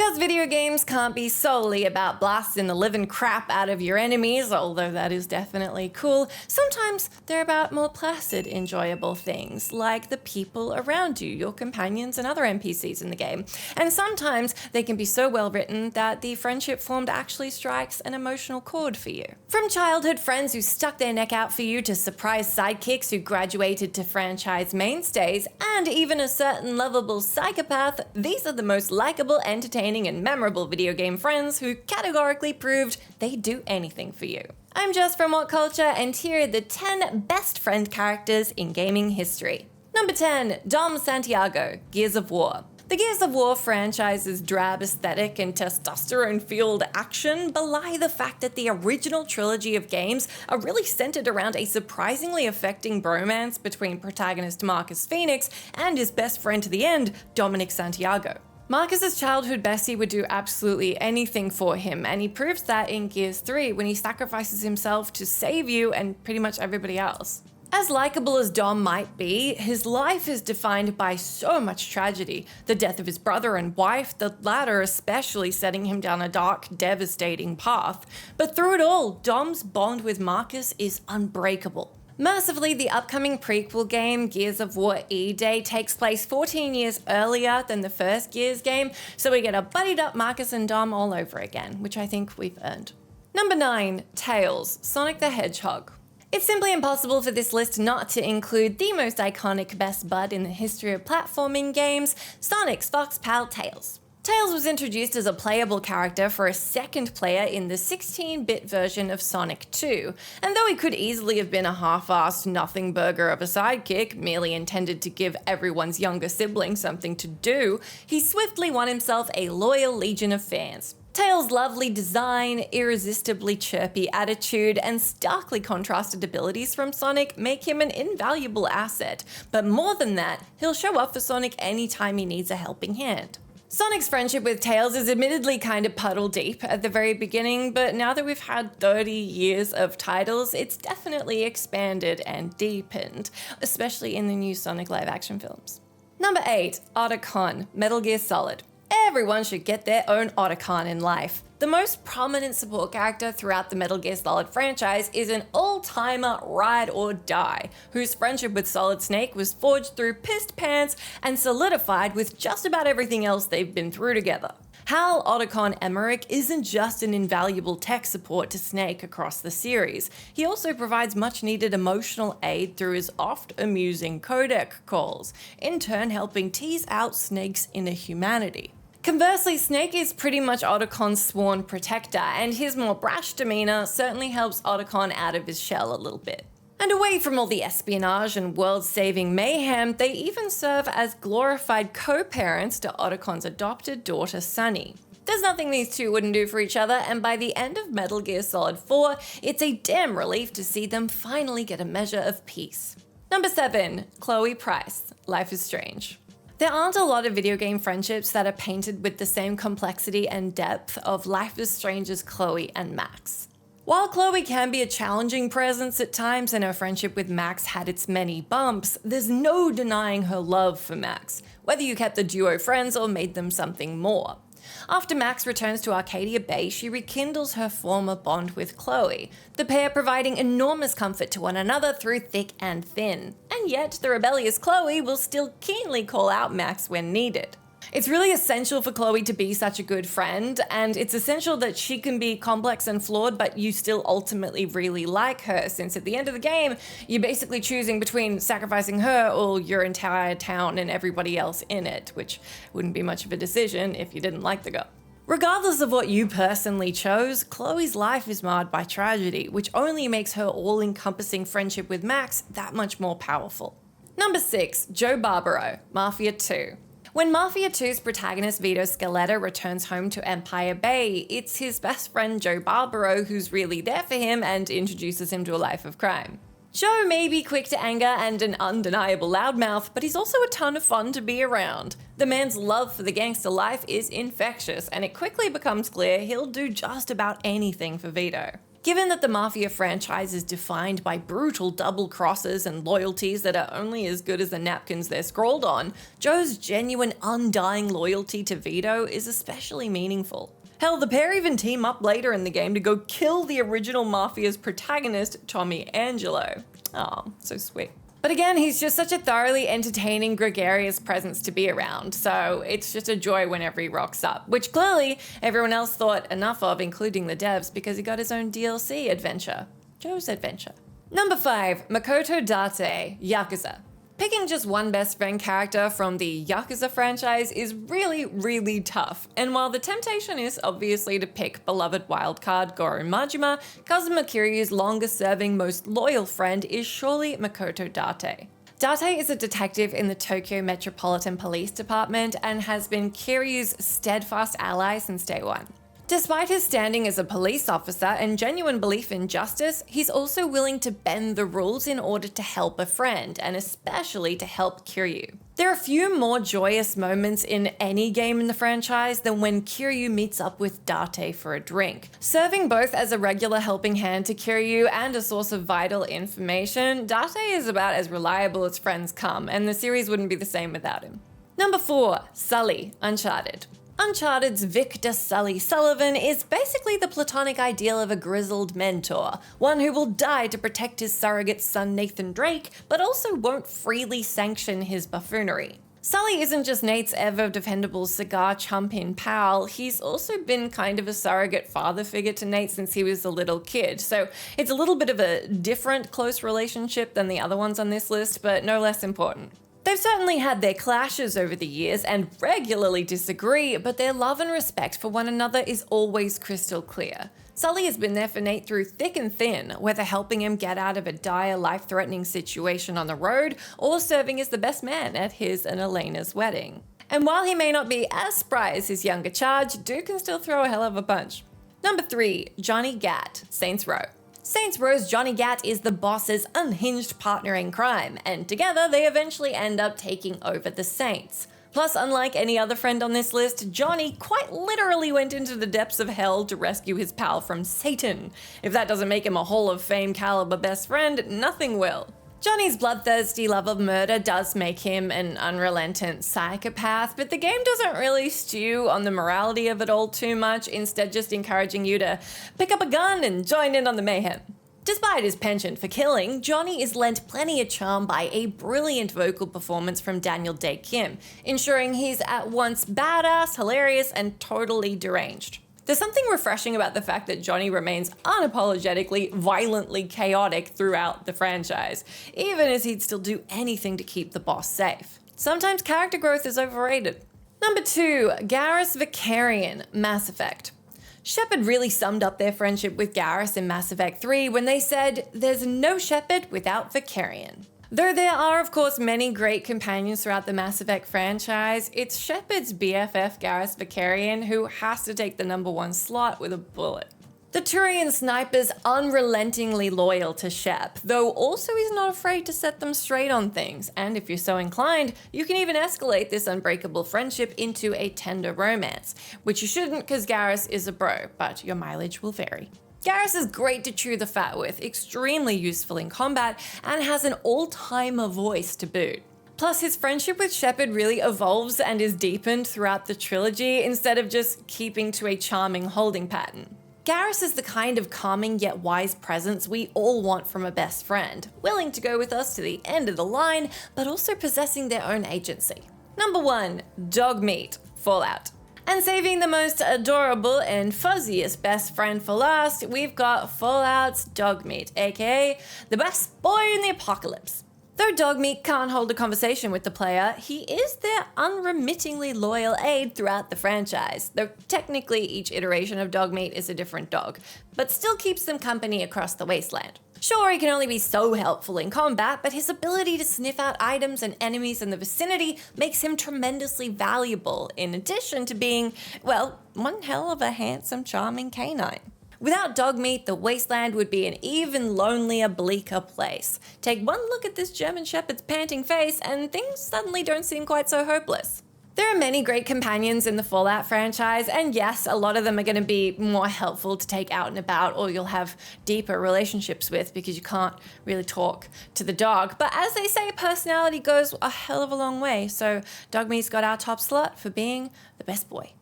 Because video games can't be solely about blasting the living crap out of your enemies, although that is definitely cool, sometimes they're about more placid, enjoyable things, like the people around you, your companions and other NPCs in the game. And sometimes they can be so well written that the friendship formed actually strikes an emotional chord for you. From childhood friends who stuck their neck out for you to surprise sidekicks who graduated to franchise mainstays, and even a certain lovable psychopath, these are the most likable, entertaining and memorable video game friends who categorically proved they'd do anything for you. I'm Jess from WhatCulture, and here are the 10 best friend characters in gaming history. Number 10, Dom Santiago, Gears of War. The Gears of War franchise's drab aesthetic and testosterone-fueled action belie the fact that the original trilogy of games are really centered around a surprisingly affecting bromance between protagonist Marcus Phoenix and his best friend to the end, Dominic Santiago. Marcus's childhood bestie would do absolutely anything for him, and he proves that in Gears 3 when he sacrifices himself to save you and pretty much everybody else. As likable as Dom might be, his life is defined by so much tragedy. The death of his brother and wife, the latter especially setting him down a dark, devastating path. But through it all, Dom's bond with Marcus is unbreakable. Mercifully, the upcoming prequel game, Gears of War E-Day, takes place 14 years earlier than the first Gears game, so we get a buddied up Marcus and Dom all over again, which I think we've earned. Number 9, Tails, Sonic the Hedgehog. It's simply impossible for this list not to include the most iconic best bud in the history of platforming games, Sonic's fox pal Tails. Tails was introduced as a playable character for a second player in the 16-bit version of Sonic 2, and though he could easily have been a half-assed nothing burger of a sidekick, merely intended to give everyone's younger sibling something to do, he swiftly won himself a loyal legion of fans. Tails' lovely design, irresistibly chirpy attitude, and starkly contrasted abilities from Sonic make him an invaluable asset, but more than that, he'll show up for Sonic anytime he needs a helping hand. Sonic's friendship with Tails is admittedly kind of puddle deep at the very beginning, but now that we've had 30 years of titles, it's definitely expanded and deepened, especially in the new Sonic live action films. Number 8, Otacon, Metal Gear Solid. Everyone should get their own Otacon in life. The most prominent support character throughout the Metal Gear Solid franchise is an all-timer ride or die, whose friendship with Solid Snake was forged through pissed pants and solidified with just about everything else they've been through together. Hal Otacon Emmerich isn't just an invaluable tech support to Snake across the series, he also provides much-needed emotional aid through his oft-amusing codec calls, in turn helping tease out Snake's inner humanity. Conversely, Snake is pretty much Otacon's sworn protector, and his more brash demeanor certainly helps Otacon out of his shell a little bit. And away from all the espionage and world-saving mayhem, they even serve as glorified co-parents to Otacon's adopted daughter Sunny. There's nothing these two wouldn't do for each other, and by the end of Metal Gear Solid 4, it's a damn relief to see them finally get a measure of peace. Number 7, Chloe Price, Life is Strange. There aren't a lot of video game friendships that are painted with the same complexity and depth of Life is Strange's Chloe and Max. While Chloe can be a challenging presence at times and her friendship with Max had its many bumps, there's no denying her love for Max, whether you kept the duo friends or made them something more. After Max returns to Arcadia Bay, she rekindles her former bond with Chloe, the pair providing enormous comfort to one another through thick and thin. And yet, the rebellious Chloe will still keenly call out Max when needed. It's really essential for Chloe to be such a good friend, and it's essential that she can be complex and flawed, but you still ultimately really like her, since at the end of the game, you're basically choosing between sacrificing her or your entire town and everybody else in it, which wouldn't be much of a decision if you didn't like the girl. Regardless of what you personally chose, Chloe's life is marred by tragedy, which only makes her all-encompassing friendship with Max that much more powerful. Number 6, Joe Barbaro, Mafia 2. When Mafia 2's protagonist Vito Scaletta returns home to Empire Bay, it's his best friend Joe Barbaro who's really there for him and introduces him to a life of crime. Joe may be quick to anger and an undeniable loudmouth, but he's also a ton of fun to be around. The man's love for the gangster life is infectious, and it quickly becomes clear he'll do just about anything for Vito. Given that the Mafia franchise is defined by brutal double crosses and loyalties that are only as good as the napkins they're scrawled on, Joe's genuine undying loyalty to Vito is especially meaningful. Hell, the pair even team up later in the game to go kill the original Mafia's protagonist, Tommy Angelo. Oh, so sweet. But again, he's just such a thoroughly entertaining, gregarious presence to be around, so it's just a joy whenever he rocks up, which clearly everyone else thought enough of, including the devs, because he got his own DLC adventure. Joe's Adventure. Number 5, Makoto Date, Yakuza. Picking just one best friend character from the Yakuza franchise is really, really tough, and while the temptation is obviously to pick beloved wildcard Goro Majima, Kazuma Kiryu's longest-serving, most loyal friend is surely Makoto Date. Date is a detective in the Tokyo Metropolitan Police Department and has been Kiryu's steadfast ally since day one. Despite his standing as a police officer and genuine belief in justice, he's also willing to bend the rules in order to help a friend, and especially to help Kiryu. There are few more joyous moments in any game in the franchise than when Kiryu meets up with Date for a drink. Serving both as a regular helping hand to Kiryu and a source of vital information, Date is about as reliable as friends come, and the series wouldn't be the same without him. Number 4, Sully, Uncharted. Uncharted's Victor Sully Sullivan is basically the platonic ideal of a grizzled mentor, one who will die to protect his surrogate son Nathan Drake, but also won't freely sanction his buffoonery. Sully isn't just Nate's ever-defendable cigar chumpin pal, he's also been kind of a surrogate father figure to Nate since he was a little kid, so it's a little bit of a different close relationship than the other ones on this list, but no less important. They've certainly had their clashes over the years and regularly disagree, but their love and respect for one another is always crystal clear. Sully has been there for Nate through thick and thin, whether helping him get out of a dire, life-threatening situation on the road or serving as the best man at his and Elena's wedding. And while he may not be as spry as his younger charge, Duke can still throw a hell of a punch. Number 3, Johnny Gat, Saints Row. Saints Row's Johnny Gat is the boss's unhinged partner in crime, and together they eventually end up taking over the Saints. Plus, unlike any other friend on this list, Johnny quite literally went into the depths of hell to rescue his pal from Satan. If that doesn't make him a Hall of Fame caliber best friend, nothing will. Johnny's bloodthirsty love of murder does make him an unrelenting psychopath, but the game doesn't really stew on the morality of it all too much, instead just encouraging you to pick up a gun and join in on the mayhem. Despite his penchant for killing, Johnny is lent plenty of charm by a brilliant vocal performance from Daniel Dae Kim, ensuring he's at once badass, hilarious, and totally deranged. There's something refreshing about the fact that Johnny remains unapologetically, violently chaotic throughout the franchise, even as he'd still do anything to keep the boss safe. Sometimes character growth is overrated. Number 2, Garrus Vakarian, Mass Effect. Shepard really summed up their friendship with Garrus in Mass Effect 3 when they said, "There's no Shepard without Vakarian." Though there are, of course, many great companions throughout the Mass Effect franchise, it's Shepard's BFF Garrus Vakarian who has to take the number 1 slot with a bullet. The Turian sniper's unrelentingly loyal to Shep, though also he's not afraid to set them straight on things, and if you're so inclined, you can even escalate this unbreakable friendship into a tender romance, which you shouldn't because Garrus is a bro, but your mileage will vary. Garrus is great to chew the fat with, extremely useful in combat, and has an all-timer voice to boot. Plus, his friendship with Shepard really evolves and is deepened throughout the trilogy instead of just keeping to a charming holding pattern. Garrus is the kind of calming yet wise presence we all want from a best friend, willing to go with us to the end of the line, but also possessing their own agency. Number 1, Dogmeat, Fallout. And saving the most adorable and fuzziest best friend for last, we've got Fallout's Dogmeat, aka the best boy in the apocalypse. Though Dogmeat can't hold a conversation with the player, he is their unremittingly loyal aide throughout the franchise, though technically each iteration of Dogmeat is a different dog, but still keeps them company across the wasteland. Sure, he can only be so helpful in combat, but his ability to sniff out items and enemies in the vicinity makes him tremendously valuable, in addition to being, well, one hell of a handsome, charming canine. Without Dogmeat, the wasteland would be an even lonelier, bleaker place. Take one look at this German Shepherd's panting face, and things suddenly don't seem quite so hopeless. There are many great companions in the Fallout franchise, and yes, a lot of them are going to be more helpful to take out and about, or you'll have deeper relationships with because you can't really talk to the dog. But as they say, personality goes a hell of a long way, so Dogmeat's got our top slot for being the best boy.